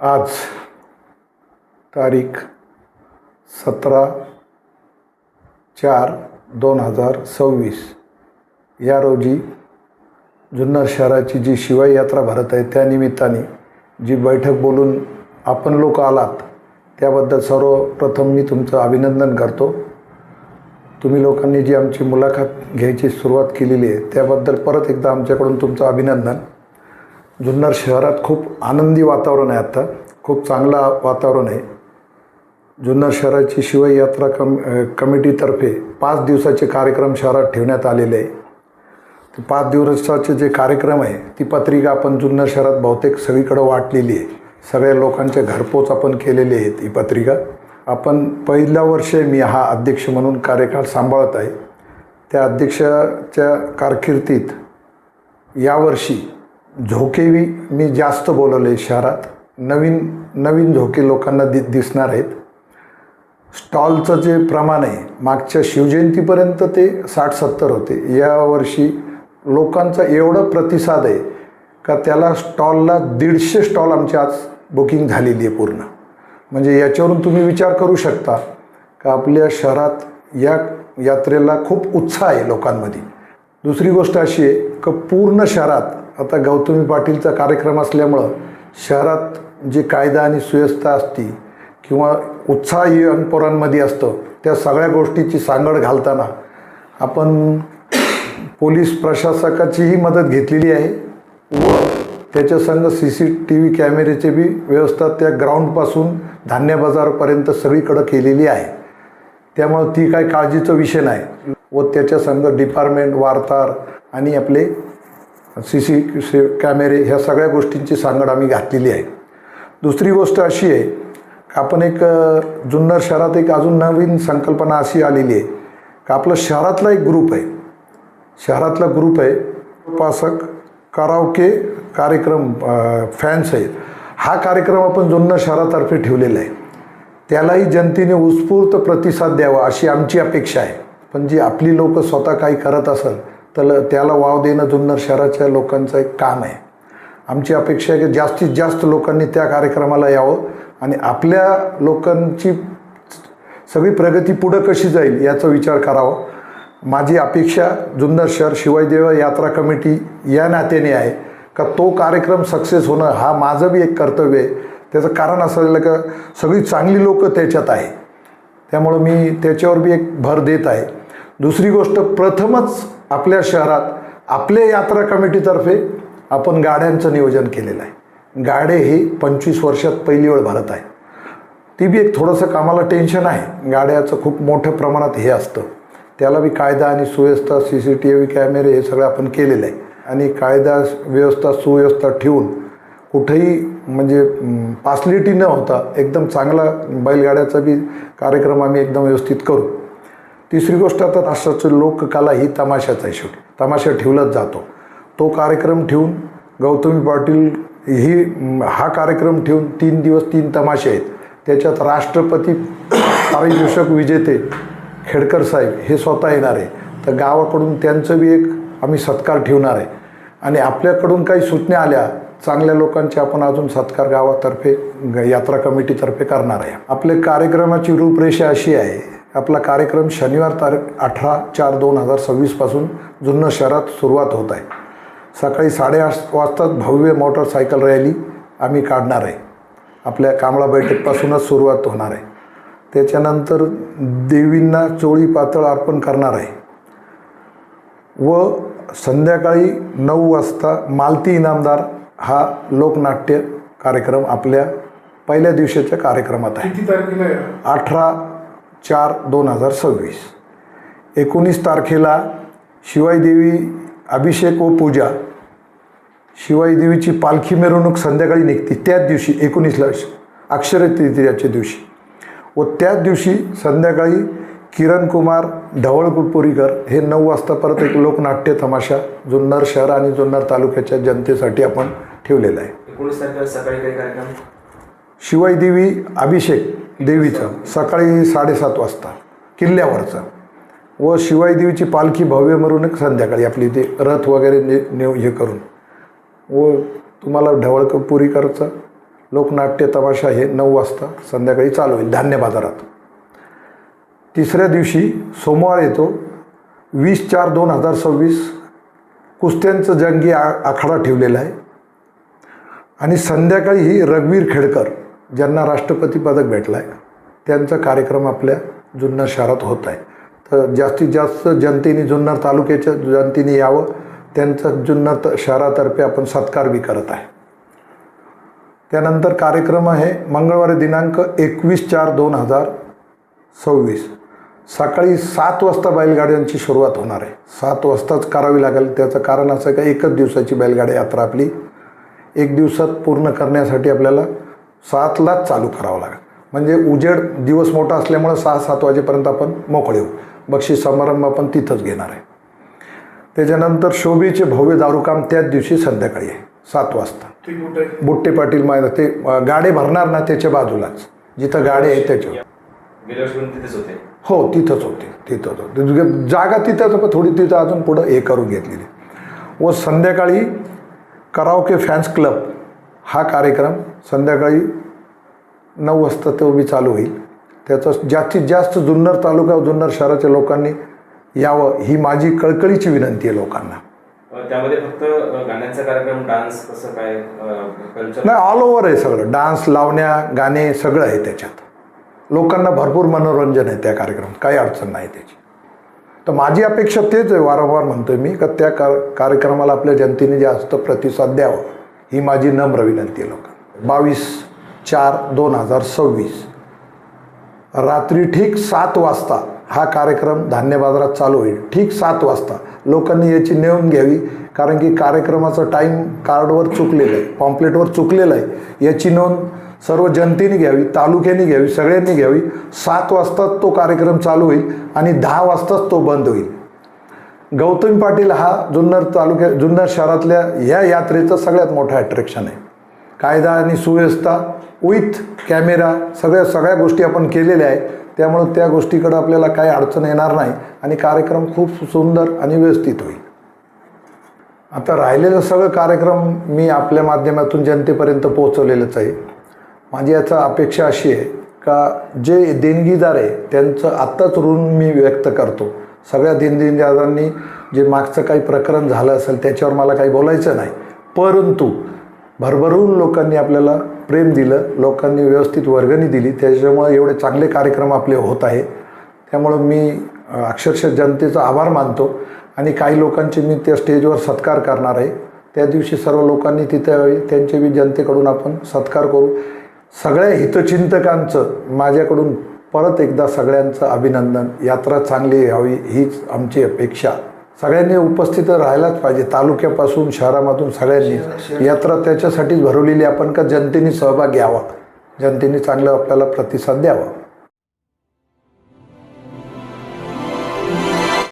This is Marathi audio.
आज तारीख 17/4/2026 या रोजी जुन्नर शहराची जी शिवाई यात्रा भरत आहे त्यानिमित्ताने जी बैठक बोलून आपण लोक आलात त्याबद्दल सर्वप्रथम मी तुमचं अभिनंदन करतो। तुम्ही लोकांनी जी आमची मुलाखत घ्यायची सुरुवात केलेली आहे त्याबद्दल परत एकदा आमच्याकडून तुमचं अभिनंदन। जुन्नर शहरात खूप आनंदी वातावरण आहे, आता खूप चांगला वातावरण आहे। जुन्नर शहराची शिवाई यात्रा कमिटीतर्फे 5 दिवसाचे कार्यक्रम शहरात ठेवण्यात आलेले आहे। ते 5 दिवसाचे जे कार्यक्रम आहे ती पत्रिका आपण जुन्नर शहरात बहुतेक सगळीकडे वाटलेली आहे, सगळ्या लोकांच्या घरपोच आपण केलेली आहे ती पत्रिका। आपण पहिल्या वर्षी मी हा अध्यक्ष म्हणून कार्यकाळ सांभाळत आहे। त्या अध्यक्षाच्या कारकिर्दीत यावर्षी झोकेही मी जास्त बोलवले, शहरात नवीन झोके लोकांना दिसणार आहेत। स्टॉलचं जे प्रमाण आहे मागच्या शिवजयंतीपर्यंत ते 60-70 होते, यावर्षी लोकांचा एवढा प्रतिसाद आहे का त्याला स्टॉलला 150 स्टॉल आमची आज बुकिंग झालेली आहे पूर्ण। म्हणजे याच्यावरून तुम्ही विचार करू शकता का आपल्या शहरात या यात्रेला खूप उत्साह आहे लोकांमध्ये। दुसरी गोष्ट अशी आहे का पूर्ण शहरात आता गौतमी पाटीलचा कार्यक्रम असल्यामुळं शहरात जी कायदा आणि सुव्यवस्था असती किंवा उत्साह युवा पोरांमध्ये असतं त्या सगळ्या गोष्टीची सांगड घालताना आपण पोलीस प्रशासकाचीही मदत घेतलेली आहे व त्याच्या संग CCTV कॅमेऱ्याची बी व्यवस्था त्या ग्राउंडपासून धान्य बाजारपर्यंत सगळीकडं केलेली आहे। त्यामुळं ती काही काळजीचा विषय नाही व त्याच्या संग डिपार्टमेंट, वार्ताहर आणि आपले CC कॅमेरे ह्या सगळ्या गोष्टींची सांगड आम्ही घातलेली आहे। दुसरी गोष्ट अशी आहे का आपण एक जुन्नर शहरात एक अजून नवीन संकल्पना अशी आलेली आहे का आपला शहरातला एक ग्रुप आहे, शहरातला ग्रुप आहे उपासक कराओके कार्यक्रम फॅन्स आहेत। हा कार्यक्रम आपण जुन्नर शहरातर्फे ठेवलेला आहे, त्यालाही जनतेने उत्स्फूर्त प्रतिसाद द्यावा अशी आमची अपेक्षा आहे। पण जी आपली लोक स्वतः काही करत असेल तर त्याला वाव देणं जुन्नर शहराच्या लोकांचं एक काम आहे। आमची अपेक्षा आहे की जास्तीत जास्त लोकांनी त्या कार्यक्रमाला यावं आणि आपल्या लोकांची सगळी प्रगती पुढं कशी जाईल याचा विचार करावा। माझी अपेक्षा जुन्नर शहर शिवाई देव यात्रा कमिटी या नात्याने आहे का तो कार्यक्रम सक्सेस होणं हा माझं बी एक कर्तव्य आहे। त्याचं कारण असं का सगळी चांगली लोकं त्याच्यात आहे, त्यामुळं मी त्याच्यावर बी एक भर देत आहे। दुसरी गोष्ट, प्रथमच आपल्या शहरात आपल्या यात्रा कमिटीतर्फे आपण गाड्यांचं नियोजन केलेलं आहे। गाडे हे 25 वर्षात पहिली वेळ भरत आहे, ती बी एक थोडंसं कामाला टेन्शन आहे। गाड्याचं खूप मोठ्या प्रमाणात हे असतं, त्याला बी कायदा आणि सुव्यवस्था CCTV कॅमेरे हे सगळं आपण केलेलं आहे आणि कायदा व्यवस्था सुव्यवस्था ठेवून कुठेही म्हणजे फॅसिलिटी न होता एकदम चांगला बैलगाड्याचा बी कार्यक्रम आम्ही एकदम व्यवस्थित करू। तिसरी गोष्ट, आता राष्ट्राची लोककला ही तमाशाच आहे, शेवटी तमाशा ठेवलाच जातो। तो कार्यक्रम ठेवून गौतमी पाटील हा कार्यक्रम ठेवून 3 दिवस 3 तमाशे आहेत, त्याच्यात राष्ट्रपती पारितोषिक विजेते खेडकर साहेब हे स्वतः येणार आहे, तर गावाकडून त्यांचं बी एक आम्ही सत्कार ठेवणार आहे आणि आपल्याकडून काही सूचना आल्या चांगल्या लोकांचे आपण अजून सत्कार गावातर्फे यात्रा कमिटीतर्फे करणार आहे। आपल्या कार्यक्रमाची रूपरेषा अशी आहे, आपला कार्यक्रम शनिवार तारीख 18/4/2026 पासून जुन्नर शहरात सुरुवात होत आहे। सकाळी 8:30 वाजता भव्य मोटरसायकल रॅली आम्ही काढणार आहे, आपल्या कांबळा बैठकपासूनच सुरुवात होणार आहे। त्याच्यानंतर देवींना चोळी पातळ अर्पण करणार आहे व संध्याकाळी 9 वाजता मालती इनामदार हा लोकनाट्य कार्यक्रम आपल्या पहिल्या दिवशीच्या कार्यक्रमात आहे। किती तारखेला आहे? 18/4/2026। 19 तारखेला शिवाई देवी अभिषेक व पूजा, शिवाई देवीची पालखी मिरवणूक संध्याकाळी निघते त्याच दिवशी 19ला अक्षय तृतीयेच्या दिवशी व त्याच दिवशी संध्याकाळी किरण कुमार ढवळपुरीकर हे 9 वाजता परत एक लोकनाट्य तमाशा जुन्नर शहर आणि जुन्नर तालुक्याच्या जनतेसाठी आपण ठेवलेला आहे। 19 तारखेला सकाळी काही कार्यक्रम? शिवाई देवी अभिषेक देवीचा सकाळी 7:30 वाजता किल्ल्यावरचा व शिवाई देवीची पालखी भव्य मिरवणूक संध्याकाळी आपली ते रथ वगैरे हे करून व तुम्हाला ढवळपुरीकरचा लोकनाट्य तमाशा हे 9 वाजता संध्याकाळी चालू होईल धान्य बाजारात. तिसऱ्या दिवशी सोमवार येतो 20/4/2026 कुस्त्यांचं जंगी आखाडा ठेवलेला आहे. आणि संध्याकाळी ही रघुवीर खेडकर ज्यांना राष्ट्रपती पदक भेटलं आहे त्यांचा कार्यक्रम आपल्या जुन्नर शहरात होत आहे. तर जास्तीत जास्त जनतेने जुन्नर तालुक्याच्या जनतेने यावं, त्यांचा जुन्नर शहरातर्फे आपण सत्कार बी करत आहे. त्यानंतर कार्यक्रम आहे मंगळवारी दिनांक 21/4/2026 सकाळी 7 वाजता बैलगाड्यांची सुरुवात होणार आहे. 7 वाजताच करावी लागेल. त्याचं कारण असं का एकच दिवसाची बैलगाडी यात्रा आपली 1 दिवसात पूर्ण करण्यासाठी आपल्याला 7लाच चालू करावं लागेल. म्हणजे उजेड दिवस मोठा असल्यामुळं 6-7 वाजेपर्यंत आपण मोकळे होऊ. बक्षीस समारंभ आपण तिथंच घेणार आहे. त्याच्यानंतर शोभेचे भव्य दारूकाम त्याच दिवशी संध्याकाळी आहे 7 वाजता. बुट्टे पाटील मैदान ते गाडे भरणार ना त्याच्या बाजूलाच जिथं गाडे आहे त्याच्यावर. हो तिथंच होते जागा तिथंच, पण थोडी तिथं अजून पुढं हे करून घेतलेली. व संध्याकाळी कराओके फॅन्स क्लब हा कार्यक्रम संध्याकाळी 9 वाजता तो बी चालू होईल. त्याचं जास्तीत जास्त जुन्नर तालुका व जुन्नर शहराच्या लोकांनी यावं ही माझी कळकळीची विनंती आहे लोकांना. त्यामध्ये फक्त गाण्यांचा कार्यक्रम, डान्स कसं काय कल्चर नाही, ऑल ओव्हर आहे सगळं. डान्स, लावण्या, गाणे सगळं आहे त्याच्यात. लोकांना भरपूर मनोरंजन आहे त्या कार्यक्रमात, काही अडचण नाही त्याची. तर माझी अपेक्षा तेच आहे, वारंवार म्हणतोय मी, का त्या कार्यक्रमाला आपल्या जनतेने जास्त प्रतिसाद द्यावा ही माझी नम्र विनंती आहे लोकांना. 22/4/2026 रात्री ठीक 7 वाजता हा कार्यक्रम धान्य बाजारात चालू होईल. ठीक 7 वाजता लोकांनी याची नोंद घ्यावी, कारण की कार्यक्रमाचं टाईम कार्डवर चुकलेलं आहे, पॉम्पलेटवर चुकलेलं आहे. याची नोंद सर्व जनतेने घ्यावी, तालुक्याने घ्यावी, सगळ्यांनी घ्यावी. 7 वाजता तो कार्यक्रम चालू होईल आणि 10 वाजताच तो बंद होईल. गौतमी पाटील हा जुन्नर शहरातल्या ह्या यात्रेचं सगळ्यात मोठं अट्रॅक्शन आहे. कायदा आणि सुव्यवस्था विथ कॅमेरा सगळ्या गोष्टी आपण केलेल्या आहे. त्यामुळं त्या गोष्टीकडं आपल्याला काही अडचण येणार नाही आणि कार्यक्रम खूप सुंदर आणि व्यवस्थित होईल. आता राहिलेलं सगळं कार्यक्रम मी आपल्या माध्यमातून जनतेपर्यंत पोहोचवलेलंच आहे. माझी याचा अपेक्षा अशी आहे का जे देणगीदार आहे त्यांचं आत्ताच ऋण मी व्यक्त करतो. सगळ्या देणगीदारांनी जे मागचं काही प्रकरण झालं असेल त्याच्यावर मला काही बोलायचं नाही, परंतु भरभरून लोकांनी आपल्याला प्रेम दिलं, लोकांनी व्यवस्थित वर्गणी दिली, त्याच्यामुळे एवढे चांगले कार्यक्रम आपले होत आहे. त्यामुळं मी अक्षरशः जनतेचा आभार मानतो आणि काही लोकांचे मी त्या स्टेजवर सत्कार करणार आहे. त्या दिवशी सर्व लोकांनी तिथे यावे, त्यांचे बी जनतेकडून आपण सत्कार करू. सगळ्या हितचिंतकांचं माझ्याकडून परत एकदा सगळ्यांचं अभिनंदन. यात्रा चांगली व्हावी हीच आमची अपेक्षा. सगळ्यांनी उपस्थित राहायलाच पाहिजे, तालुक्यापासून शहरामधून सगळ्यांनी. यात्रा त्याच्यासाठीच भरवलेली आपण का जनतेने सहभाग घ्यावा, जनतेने चांगला आपल्याला प्रतिसाद द्यावा.